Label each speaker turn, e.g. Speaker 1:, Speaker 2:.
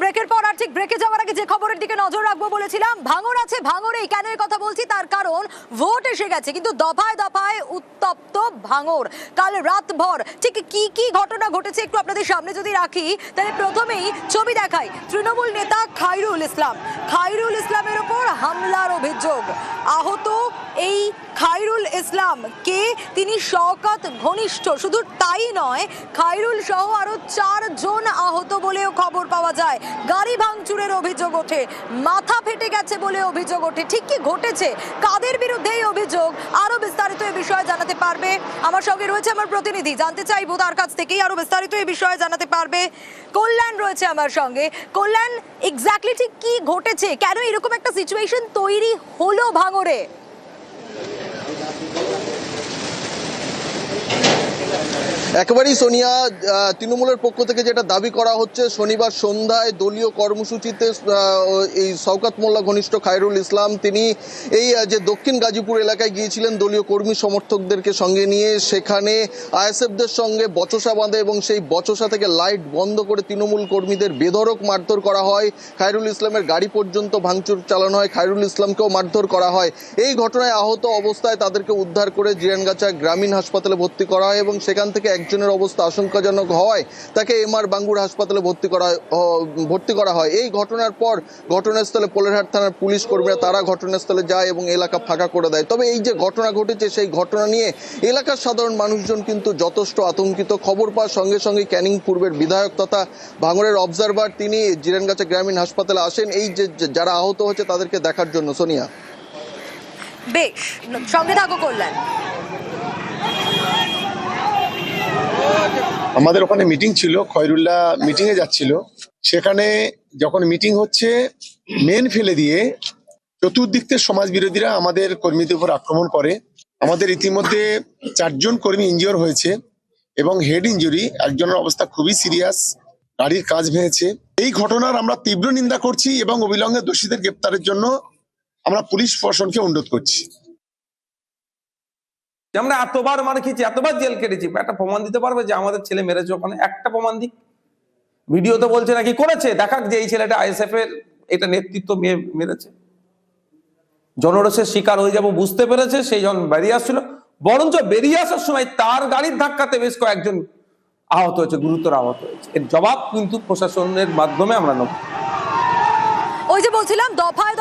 Speaker 1: ব্রেকের পর আর ঠিক ব্রেকে যাওয়ার আগে যে খবরের দিকে নজর রাখবো বলেছিলাম, ভাঙর আছে ভাঙরেই। কেন এই কথা বলছি তার কারণ ভোট এসে গেছে, কিন্তু দফায় দফায় উত্তপ্ত ভাঙর। কাল রাতভর ঠিক কি কি ঘটনা ঘটেছে একটু আপনাদের সামনে যদি রাখি, তাহলে প্রথমেই ছবি দেখাই। তৃণমূল নেতা খায়রুল ইসলাম, খায়রুল ইসলামের ওপর হামলার অভিযোগ। আহত এই খায়রুল ইসলাম কে? তিনি শওকত ঘনিষ্ঠ। শুধু তাই নয়, খায়রুল সহ আরো 4 জন আহত বলেও খবর পাওয়া যায়। গাড়ি ভাঙচুরের অভিযোগ ওঠে, মাথা ফেটে গেছে বলে অভিযোগ ওঠে। ঠিক কি ঘটেছে, কাদের বিরুদ্ধে এই অভিযোগ, আরো বিস্তারিত এই বিষয়ে জানাতে পারবে আমার সঙ্গে রয়েছে আমার প্রতিনিধি। জানতে চাইবো তার কাছ থেকেই আরো বিস্তারিত এই বিষয়ে জানাতে পারবে কল্যাণ রয়েছে আমার সঙ্গে। কল্যাণ, এক্স্যাক্টলি ঠিক কি ঘটেছে, কেন এরকম একটা সিচুয়েশন তৈরি হলো ভাঙরে?
Speaker 2: একেবারেই সোনিয়া, তৃণমূলের পক্ষ থেকে যেটা দাবি করা হচ্ছে, শনিবার সন্ধ্যায় দলীয় কর্মসূচিতে এই শওকত মোল্লা ঘনিষ্ঠ খায়রুল ইসলাম তিনি এই যে দক্ষিণ গাজীপুর এলাকায় গিয়েছিলেন দলীয় কর্মী সমর্থকদেরকে সঙ্গে নিয়ে, সেখানে আইএসএফদের সঙ্গে বচসা বাঁধে এবং সেই বচসা থেকে লাইট বন্ধ করে তৃণমূল কর্মীদের বেধড়ক মারধর করা হয়। খায়রুল ইসলামের গাড়ি পর্যন্ত ভাঙচুর চালানো হয়, খায়রুল ইসলামকেও মারধর করা হয়। এই ঘটনায় আহত অবস্থায় তাদেরকে উদ্ধার করে জিরানগাছা গ্রামীণ হাসপাতালে ভর্তি করা হয় এবং সেখান থেকে একজনের অবস্থা আশঙ্কাজনক হওয়ায় তাকে এমআর বাঙ্গুর হাসপাতালে ভর্তি করা হয়। এই ঘটনার পর ঘটনাস্থলে পোলেরহাট থানার পুলিশ কর্মীরা তারা ঘটনাস্থলে যায় এবং এলাকা ফাঁকা করে দেয়। তবে এই যে ঘটনা ঘটেছে, সেই ঘটনা নিয়ে এলাকার সাধারণ মানুষজন কিন্তু যথেষ্ট আতঙ্কিত। খবর পাওয়ার সঙ্গে সঙ্গে ক্যানিং পূর্বের বিধায়ক তথা ভাঙড়ের অবজারভার তিনি জিরানগাছা গ্রামীণ হাসপাতালে আসেন এই যে যারা আহত হচ্ছে তাদেরকে দেখার জন্য। সোনিয়া,
Speaker 1: বেশ, সঙ্গে থাকো কল্যাণ।
Speaker 3: আমাদের ওখানে মিটিং ছিল, খয়রুল্লাহ মিটিং এ যাচ্ছিল। সেখানে যখন মিটিং হচ্ছে, মেন ফেলে দিয়ে চতুর্দিক থেকে সমাজ বিরোধীরা আমাদের কর্মীদের উপর আক্রমণ করে। আমাদের ইতিমধ্যে 4 জন কর্মী ইনজিওর হয়েছে এবং হেড ইনজুরি, একজনের অবস্থা খুবই সিরিয়াস, গাড়ির কাঁচ ভেঙেছে। এই ঘটনার আমরা তীব্র নিন্দা করছি এবং অবিলম্বে দোষীদের গ্রেপ্তারের জন্য আমরা পুলিশ প্রশাসনকে অনুরোধ করছি।
Speaker 4: আমরা এতবার মার খেয়েছি, এতবার জেল কেটেছি, একটা প্রমাণ দিতে পারবে যে আমাদের ছেলে মেরেছে ওখানে? একটা প্রমাণ দিক। ভিডিও তো বলছে নাকি করেছে, দেখাক যে এই ছেলেটা আইএসএফ এর এটা নেতৃত্ব মেরেছে। জনরোষের শিকার হয়ে যাব বুঝতে পেরেছে, সেই জন বেরিয়ে আসছিল। বরঞ্চ বেরিয়ে আসার সময় তার গাড়ির ধাক্কাতে বেশ কয়েকজন আহত হয়েছে, গুরুতর আহত হয়েছে। এর জবাব কিন্তু প্রশাসনের মাধ্যমে আমরা নেব।
Speaker 1: ওই যে বলছিলাম, দফায় দফায়